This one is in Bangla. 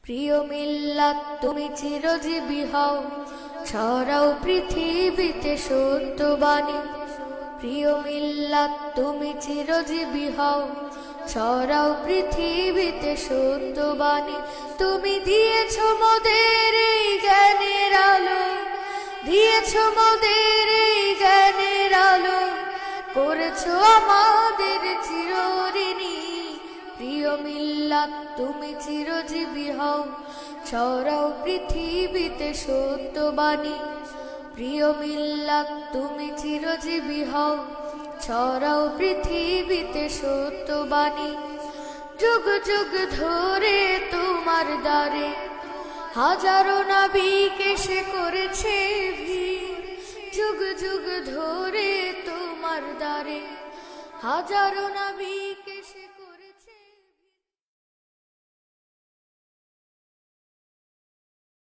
প্রিয় মিল্লাত তুমি চিরজীবী হও, ছড়াও পৃথিবীতে সত্যবাণী। প্রিয় মিল্লাত তুমি চিরজীবী হও, ছড়াও পৃথিবীতে সত্যবাণী। তুমি দিয়েছ মোদের এই জ্ঞানের আলো, দিয়েছ মোদের এই জ্ঞানের আলো, করেছো আমাদের চিরঋণী। প্রিয় মিল্লাত তুমি চিরজীবী হও, ছড়াও পৃথিবীতে সত্যবাণী। প্রিয় মিল্লাত তুমি চিরজীবী হও, ছড়াও পৃথিবীতে সত্যবাণী। যুগ যুগ ধরে তোমার দ্বারে হাজারো নাবিক এসে করেছে ভিড়। যুগ যুগ ধরে তোমার দ্বারে হাজারো নাবিক